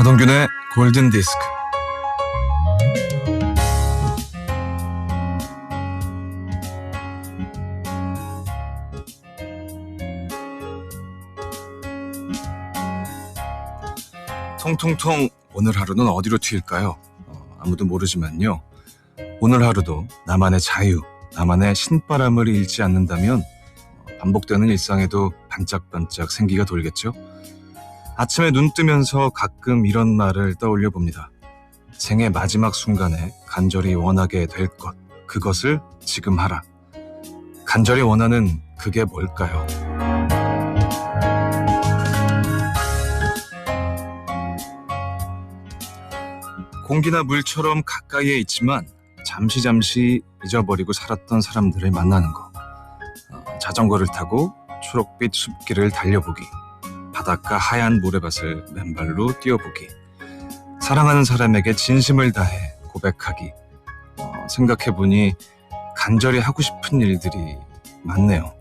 하동균의 골든 디스크. 통통통 오늘 하루는 어디로 튈까요? 아무도 모르지만요. 오늘 하루도 나만의 자유, 나만의 신바람을 잃지 않는다면 반복되는 일상에도 반짝반짝 생기가 돌겠죠. 아침에 눈 뜨면서 가끔 이런 말을 떠올려 봅니다. 생의 마지막 순간에 간절히 원하게 될 것, 그것을 지금 하라. 간절히 원하는 그게 뭘까요? 공기나 물처럼 가까이에 있지만 잠시 잊어버리고 살았던 사람들을 만나는 거. 자전거를 타고 초록빛 숲길을 달려보기. 바닷가 하얀 모래밭을 맨발로 뛰어보기. 사랑하는 사람에게 진심을 다해 고백하기. 생각해보니 간절히 하고 싶은 일들이 많네요.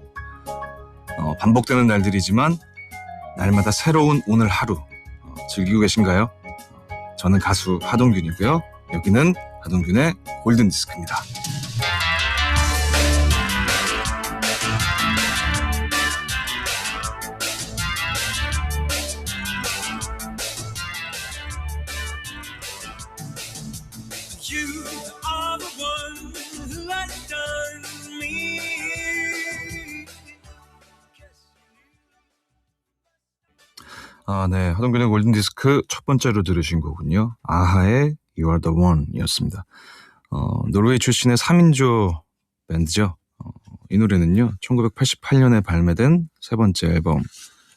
반복되는 날들이지만 날마다 새로운 오늘 하루 즐기고 계신가요? 저는 가수 하동균이고요. 여기는 하동균의 골든디스크입니다. 네. 하동균의 골든디스크 첫 번째로 들으신 거군요. 아하의 You are the one 이었습니다. 노르웨이 출신의 3인조 밴드죠. 이 노래는요, 1988년에 발매된 세 번째 앨범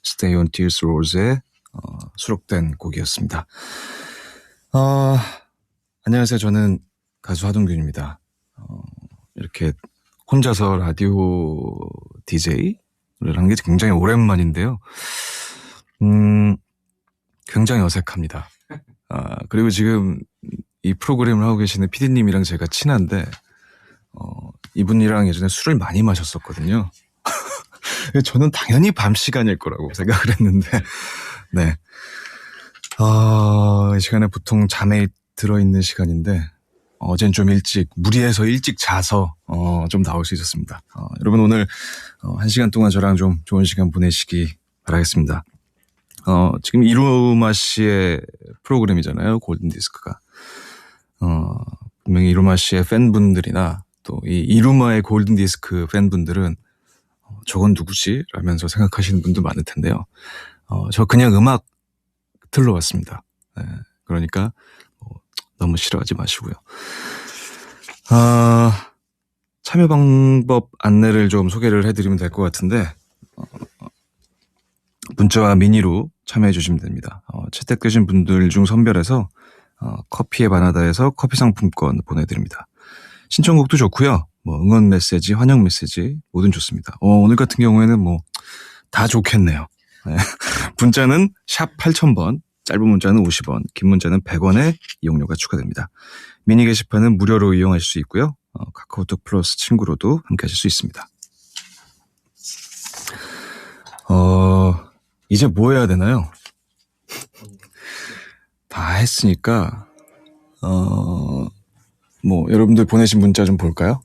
Stay on Tears Rose에 수록된 곡이었습니다. 안녕하세요. 저는 가수 하동균입니다. 이렇게 혼자서 라디오 DJ를 한 게 굉장히 오랜만인데요. 굉장히 어색합니다. 그리고 지금 이 프로그램을 하고 계시는 PD님이랑 제가 친한데, 이분이랑 예전에 술을 많이 마셨었거든요. 저는 당연히 밤 시간일 거라고 생각을 했는데, 네. 이 시간에 보통 잠에 들어있는 시간인데, 어젠 좀 무리해서 일찍 자서, 좀 나올 수 있었습니다. 여러분 오늘, 1시간 동안 저랑 좀 좋은 시간 보내시기 바라겠습니다. 지금 이루마 씨의 프로그램이잖아요. 골든디스크가. 분명히 이루마 씨의 팬분들이나 또 이 이루마의 골든디스크 팬분들은 저건 누구지? 라면서 생각하시는 분도 많을 텐데요. 저 그냥 음악 틀러 왔습니다. 네, 그러니까 너무 싫어하지 마시고요. 참여 방법 안내를 좀 소개를 해드리면 될 것 같은데, 문자와 미니로 참여해 주시면 됩니다. 채택되신 분들 중 선별해서 커피의 바나다에서 커피 상품권 보내드립니다. 신청곡도 좋고요. 응원 메시지, 환영 메시지 뭐든 좋습니다. 오늘 같은 경우에는 다 좋겠네요. 네. 문자는 샵 8000번, 짧은 문자는 50원, 긴 문자는 100원의 이용료가 추가됩니다. 미니 게시판은 무료로 이용하실 수 있고요. 카카오톡 플러스 친구로도 함께 하실 수 있습니다. 이제 뭐 해야 되나요? 다 했으니까, 여러분들 보내신 문자 좀 볼까요?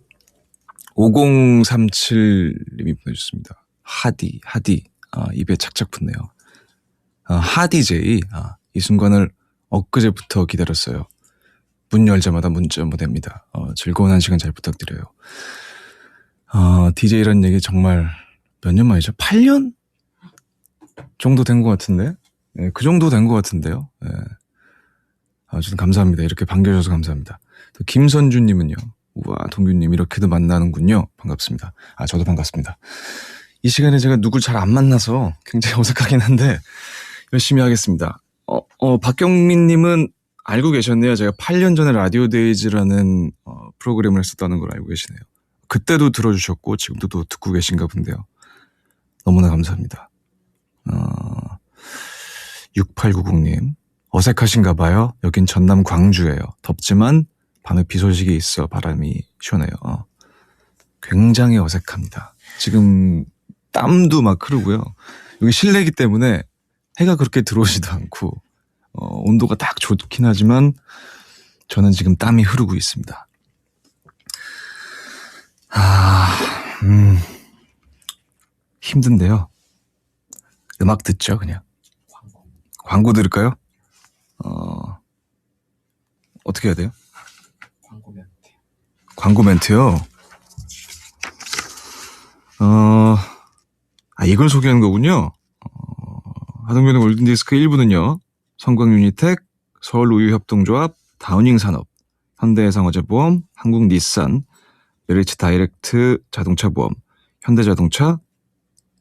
5037님이 보내주셨습니다. 하디. 입에 착착 붙네요. 하디제이, 이 순간을 엊그제부터 기다렸어요. 문 열자마다 문자 보냅니다. 즐거운 한 시간 잘 부탁드려요. DJ라는 얘기 정말 몇 년 만이죠? 8년? 정도 된 것 같은데? 네, 그 정도 된 것 같은데요. 네. 저는 감사합니다. 이렇게 반겨주셔서 감사합니다. 또 김선주님은요. 우와, 동균님 이렇게도 만나는군요. 반갑습니다. 저도 반갑습니다. 이 시간에 제가 누굴 잘 안 만나서 굉장히 어색하긴 한데 열심히 하겠습니다. 박경민님은 알고 계셨네요. 제가 8년 전에 라디오 데이즈라는 프로그램을 했었다는 걸 알고 계시네요. 그때도 들어주셨고 지금도 또 듣고 계신가 본데요. 너무나 감사합니다. 6890님 어색하신가 봐요. 여긴 전남 광주예요. 덥지만 밤에 비 소식이 있어 바람이 시원해요. 굉장히 어색합니다. 지금 땀도 막 흐르고요. 여기 실내이기 때문에 해가 그렇게 들어오지도 않고 온도가 딱 좋긴 하지만 저는 지금 땀이 흐르고 있습니다. 힘든데요. 음악 듣죠, 그냥. 광고 들을까요? 어떻게 해야 돼요? 광고 멘트요? 이걸 소개하는 거군요. 하동변의 골든디스크 1부는요. 성광유니텍, 서울우유협동조합, 다우닝산업, 현대해상화재보험, 한국니산, 메리츠 다이렉트 자동차보험, 현대자동차,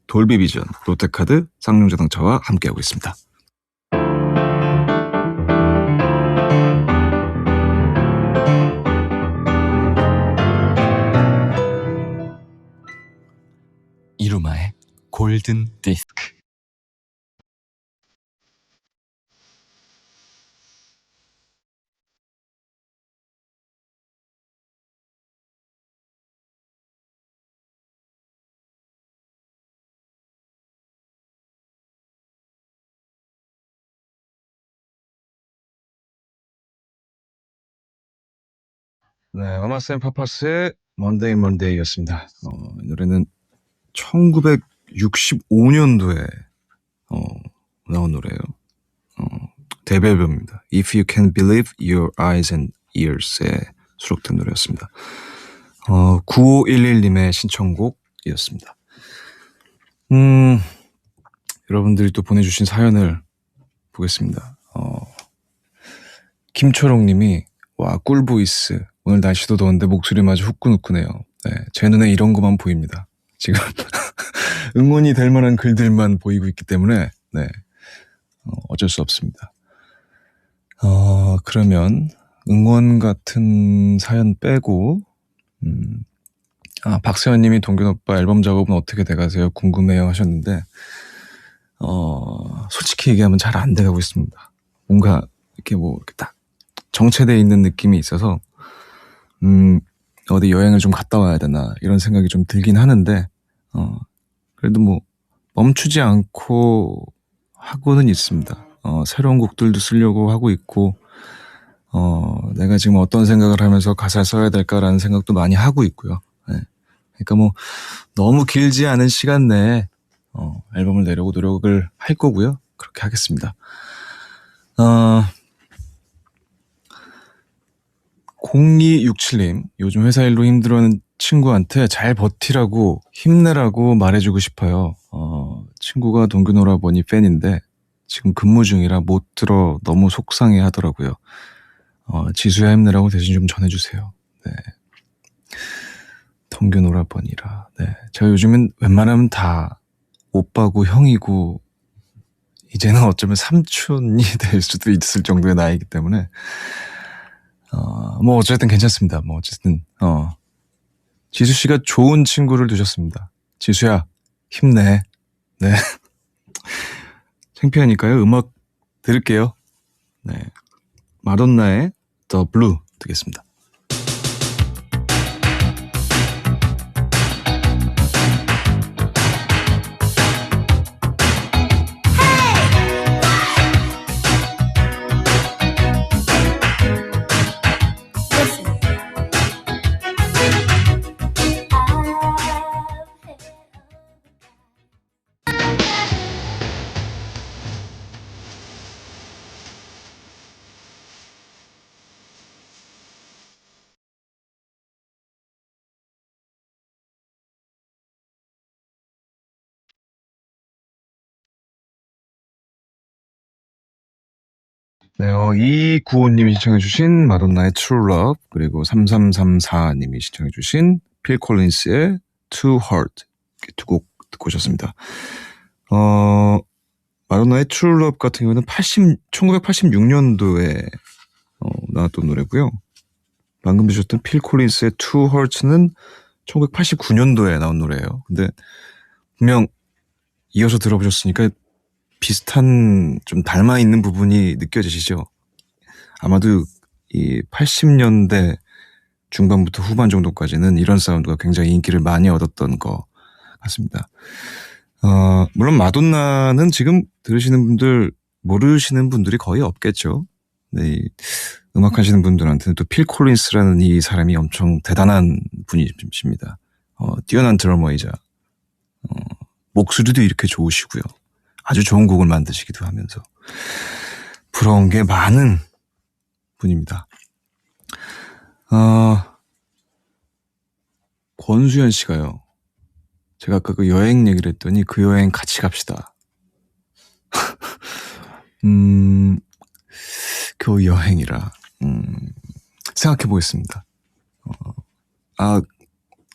돌비비전, 롯데카드, 쌍용자동차와 함께하고 있습니다. 이루마의 골든디스크. 네, 마마쌤 파파스의 먼데이 먼데이였습니다. 이 노래는 1965년도에 나온 노래예요. 데뷔 앨범입니다. If You Can Believe Your Eyes and Ears에 수록된 노래였습니다. 9511님의 신청곡이었습니다. 여러분들이 또 보내주신 사연을 보겠습니다. 김초롱님이 와 꿀보이스 오늘 날씨도 더운데 목소리마저 후끈후끈해요. 네, 제 눈에 이런 것만 보입니다. 지금 응원이 될 만한 글들만 보이고 있기 때문에 네, 어쩔 수 없습니다. 그러면 응원 같은 사연 빼고 박세현님이 동균 오빠 앨범 작업은 어떻게 돼가세요? 궁금해요 하셨는데 솔직히 얘기하면 잘 안 돼가고 있습니다. 뭔가 이렇게 이렇게 딱 정체되어 있는 느낌이 있어서 어디 여행을 좀 갔다 와야 되나 이런 생각이 좀 들긴 하는데 그래도 멈추지 않고 하고는 있습니다. 새로운 곡들도 쓰려고 하고 있고 내가 지금 어떤 생각을 하면서 가사를 써야 될까라는 생각도 많이 하고 있고요. 네. 그러니까 너무 길지 않은 시간 내에 앨범을 내려고 노력을 할 거고요. 그렇게 하겠습니다. 0267님, 요즘 회사 일로 힘들어하는 친구한테 잘 버티라고 힘내라고 말해주고 싶어요. 친구가 동균 오라버니 팬인데 지금 근무 중이라 못 들어 너무 속상해 하더라고요. 지수야 힘내라고 대신 좀 전해주세요. 네. 동균 오라버니라. 네. 제가 요즘엔 웬만하면 다 오빠고 형이고 이제는 어쩌면 삼촌이 될 수도 있을 정도의 나이기 때문에 어쨌든 괜찮습니다. 어쨌든 지수 씨가 좋은 친구를 두셨습니다. 지수야 힘내. 네. 창피하니까요. 음악 들을게요. 네. 마돈나의 The Blue 듣겠습니다. 네, 2295님이 신청해주신 마돈나의 True Love, 그리고 3334님이 신청해주신 필 콜린스의 Two Heart, 두 곡 듣고 오셨습니다. 마돈나의 True Love 같은 경우는 1986년도에 나왔던 노래고요. 방금 들으셨던 필 콜린스의 Two Hearts는 1989년도에 나온 노래예요. 근데 분명 이어서 들어보셨으니까 비슷한 좀 닮아있는 부분이 느껴지시죠? 아마도 이 80년대 중반부터 후반 정도까지는 이런 사운드가 굉장히 인기를 많이 얻었던 것 같습니다. 물론 마돈나는 지금 들으시는 분들 모르시는 분들이 거의 없겠죠. 네, 이 음악 하시는 분들한테는 또 필 콜린스라는 이 사람이 엄청 대단한 분이십니다. 뛰어난 드러머이자 목소리도 이렇게 좋으시고요. 아주 좋은 곡을 만드시기도 하면서 부러운 게 많은 분입니다. 권수연 씨가요. 제가 아까 그 여행 얘기를 했더니 그 여행 같이 갑시다. 그 여행이라 생각해 보겠습니다.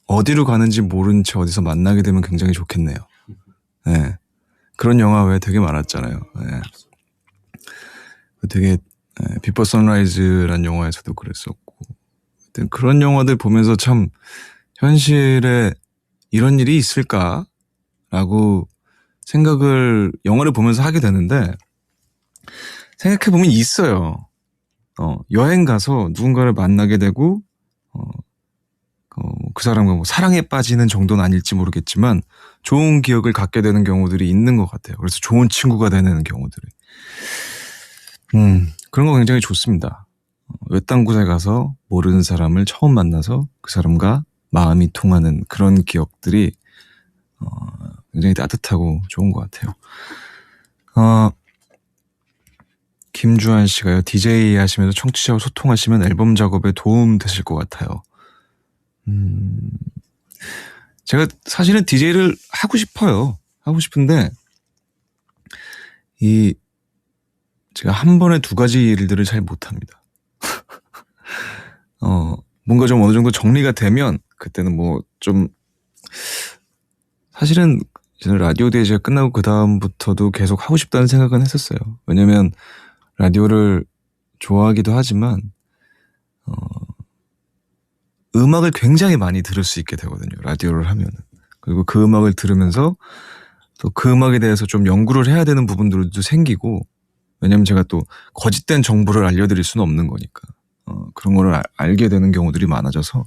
어디로 가는지 모른 채 어디서 만나게 되면 굉장히 좋겠네요. 네. 그런 영화 왜 되게 많았잖아요. 네. 되게 비포 선라이즈란 영화에서도 그랬었고 그런 영화들 보면서 참 현실에 이런 일이 있을까라고 생각을 영화를 보면서 하게 되는데 생각해보면 있어요. 여행 가서 누군가를 만나게 되고 그 사람과 뭐 사랑에 빠지는 정도는 아닐지 모르겠지만 좋은 기억을 갖게 되는 경우들이 있는 것 같아요. 그래서 좋은 친구가 되는 경우들이. 그런 거 굉장히 좋습니다. 외딴 곳에 가서 모르는 사람을 처음 만나서 그 사람과 마음이 통하는 그런 기억들이 굉장히 따뜻하고 좋은 것 같아요. 김주한 씨가요. DJ 하시면서 청취자와 소통하시면 앨범 작업에 도움 되실 것 같아요. 제가 사실은 DJ를 하고 싶어요. 하고 싶은데 제가 한 번에 두 가지 일들을 잘 못합니다. 뭔가 좀 어느 정도 정리가 되면 그때는 뭐 좀 사실은 저는 라디오 DJ가 끝나고 그 다음부터도 계속 하고 싶다는 생각은 했었어요. 왜냐면 라디오를 좋아하기도 하지만 음악을 굉장히 많이 들을 수 있게 되거든요. 라디오를 하면은. 그리고 그 음악을 들으면서 또 그 음악에 대해서 좀 연구를 해야 되는 부분들도 생기고 왜냐면 제가 또 거짓된 정보를 알려드릴 수는 없는 거니까 그런 거를 알게 되는 경우들이 많아져서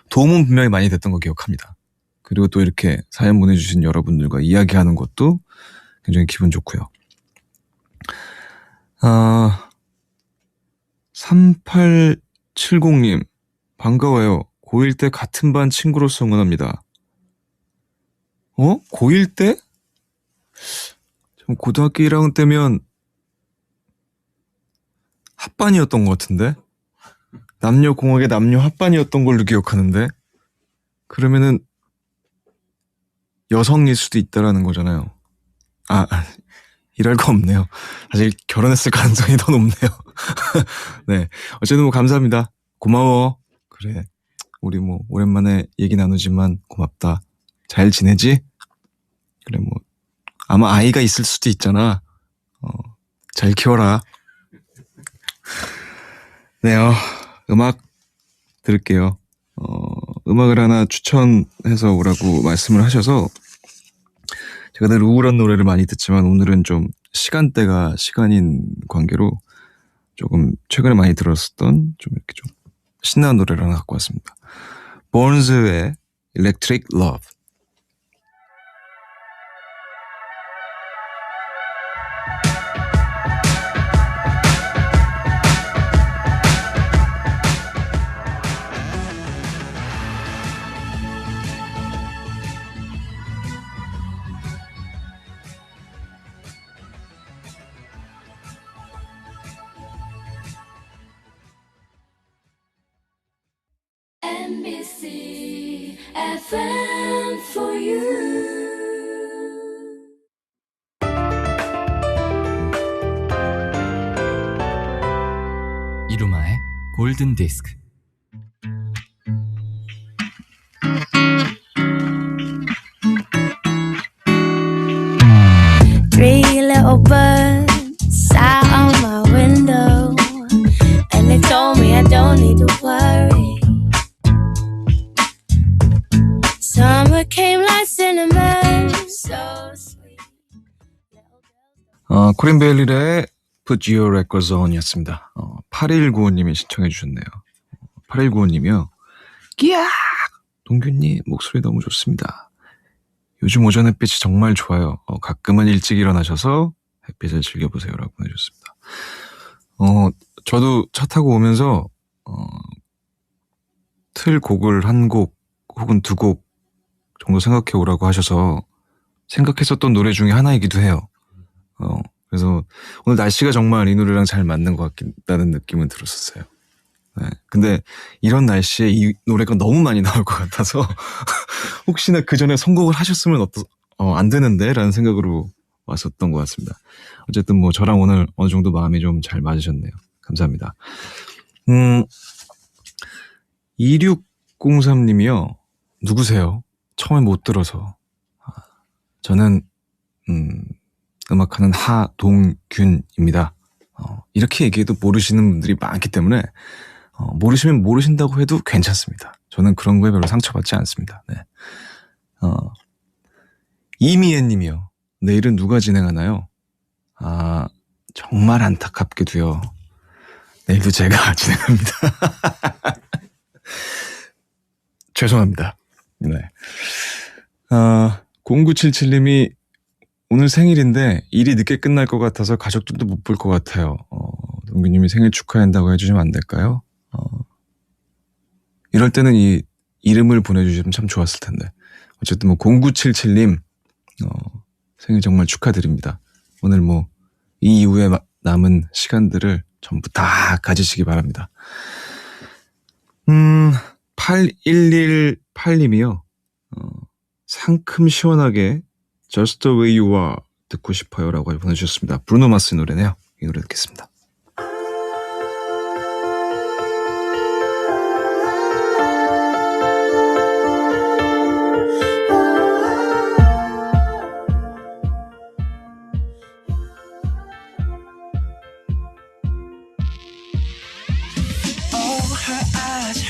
도움은 분명히 많이 됐던 거 기억합니다. 그리고 또 이렇게 사연 보내주신 여러분들과 이야기하는 것도 굉장히 기분 좋고요. 3870님 반가워요. 고1 때 같은 반 친구로서 응원합니다. 고1 때? 고등학교 1학년 때면 합반이었던 것 같은데? 남녀공학의 남녀 합반이었던 걸로 기억하는데? 그러면은 여성일 수도 있다라는 거잖아요. 이럴 거 없네요. 사실 결혼했을 가능성이 더 높네요. 네. 어쨌든 뭐 감사합니다. 고마워. 그래. 우리 뭐 오랜만에 얘기 나누지만 고맙다. 잘 지내지? 그래 뭐 아마 아이가 있을 수도 있잖아. 잘 키워라. 네, 음악 들을게요. 음악을 하나 추천해서 오라고 말씀을 하셔서 제가 늘 우울한 노래를 많이 듣지만 오늘은 좀 시간대가 시간인 관계로 조금 최근에 많이 들었었던 좀 이렇게 좀 신나는 노래를 하나 갖고 왔습니다. 본즈의 Electric Love. NBC FM for you. 이루마의 골든 디스크. Three little birds sat on my window, and they told me I don't need to worry. Summer came like cinnamon, so sweet. 코린 베일리의 Put Your Records On 이었습니다. 8195님이 신청해 주셨네요. 8195님이요. 끼야! 동균님 목소리 너무 좋습니다. 요즘 오전 햇빛이 정말 좋아요. 가끔은 일찍 일어나셔서 햇빛을 즐겨보세요라고 보내주셨습니다. 저도 차 타고 오면서 틀 곡을 한 곡 혹은 두 곡 정도 생각해 오라고 하셔서 생각했었던 노래 중에 하나이기도 해요. 그래서 오늘 날씨가 정말 이 노래랑 잘 맞는 것 같다는 느낌은 들었었어요. 네. 근데 이런 날씨에 이 노래가 너무 많이 나올 것 같아서 혹시나 그 전에 선곡을 하셨으면 안 되는데 라는 생각으로 왔었던 것 같습니다. 어쨌든 뭐 저랑 오늘 어느 정도 마음이 좀 잘 맞으셨네요. 감사합니다. 2603님이요. 누구세요? 처음에 못 들어서. 저는 음악하는 하동균입니다. 이렇게 얘기해도 모르시는 분들이 많기 때문에 모르시면 모르신다고 해도 괜찮습니다. 저는 그런 거에 별로 상처받지 않습니다. 네. 이미애 님이요. 내일은 누가 진행하나요? 정말 안타깝게도요. 내일도 제가 진행합니다. 죄송합니다. 네. 0977님이 오늘 생일인데 일이 늦게 끝날 것 같아서 가족들도 못 볼 것 같아요. 동규님이 생일 축하한다고 해주시면 안 될까요? 이럴 때는 이 이름을 보내주시면 참 좋았을 텐데. 어쨌든 뭐 0977님 생일 정말 축하드립니다. 오늘 뭐 이 이후에 남은 시간들을 전부 다 가지시기 바랍니다. 8118님이요. 상큼 시원하게 Just the way you are 듣고 싶어요 라고 보내주셨습니다. 브루노 마스 노래네요. 이 노래 듣겠습니다.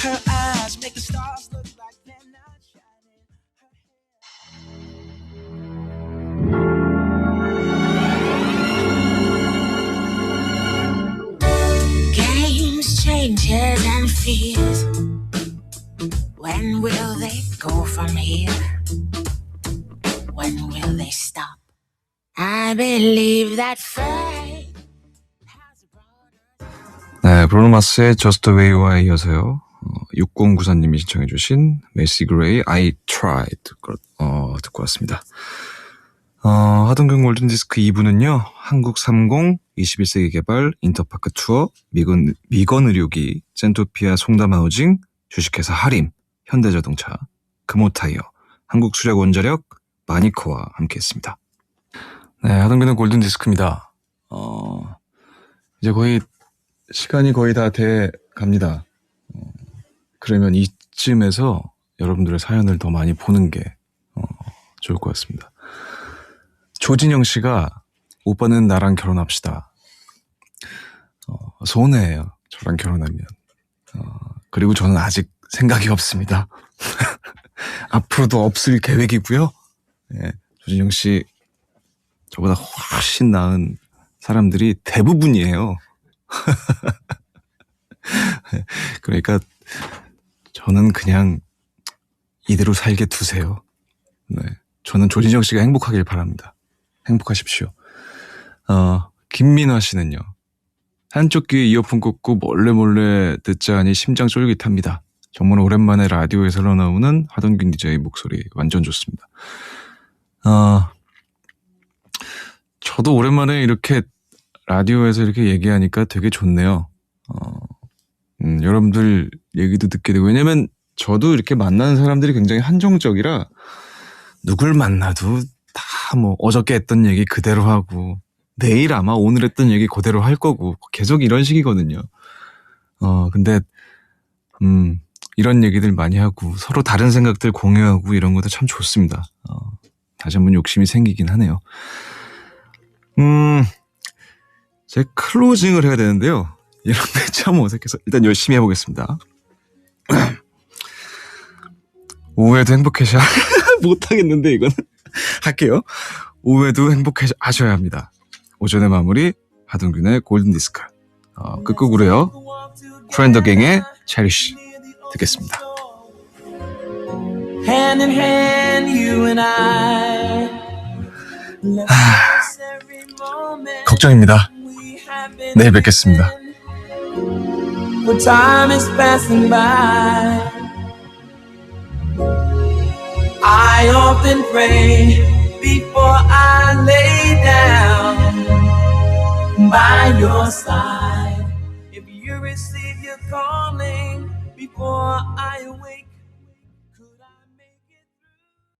Her eyes make the stars look like they're not shining. Games, changes, and fears. When will they go from here? When will they stop? I believe that fate has brought us. 네, 브루노 마스의 Just the way you are 이어서요. 6094님이 신청해주신 메시 그레이 I tried 듣고 왔습니다. 하동균 골든디스크 2부는요. 한국 30 21세기 개발 인터파크 투어 미건 의료기 센토피아 송담하우징 주식회사 하림 현대자동차 금호타이어 한국수력원자력 마니커와 함께했습니다. 네, 하동균의 골든디스크입니다. 이제 거의 시간이 거의 다 돼 갑니다. 그러면 이쯤에서 여러분들의 사연을 더 많이 보는 게 좋을 것 같습니다. 조진영 씨가 오빠는 나랑 결혼합시다. 손해예요. 저랑 결혼하면. 그리고 저는 아직 생각이 없습니다. 앞으로도 없을 계획이고요. 네, 조진영 씨 저보다 훨씬 나은 사람들이 대부분이에요. 그러니까 저는 그냥 이대로 살게 두세요. 네, 저는 조진영 씨가 행복하길 바랍니다. 행복하십시오. 김민화 씨는요. 한쪽 귀에 이어폰 꽂고 몰래 듣자 하니 심장 쫄깃합니다. 정말 오랜만에 라디오에서 흘러나오는 하동균 DJ 목소리 완전 좋습니다. 저도 오랜만에 이렇게 라디오에서 이렇게 얘기하니까 되게 좋네요. 여러분들 얘기도 듣게 되고, 왜냐면 저도 이렇게 만나는 사람들이 굉장히 한정적이라 누굴 만나도 다 뭐 어저께 했던 얘기 그대로 하고 내일 아마 오늘 했던 얘기 그대로 할 거고 계속 이런 식이거든요. 근데 이런 얘기들 많이 하고 서로 다른 생각들 공유하고 이런 것도 참 좋습니다. 다시 한번 욕심이 생기긴 하네요. 제 클로징을 해야 되는데요. 이런 게 참 어색해서 일단 열심히 해보겠습니다. 오후에도 행복해져 못하겠는데 이거는 할게요. 오후에도 행복하셔야 합니다. 오전의 마무리 하동균의 골든디스크 끝곡으로요. 프렌더갱의 체리쉬 듣겠습니다. Hand in hand, you and I. Let's kiss every moment. 걱정입니다. 내일 뵙겠습니다. For time is passing by. I often pray before I lay down by your side. If you receive your calling before I wake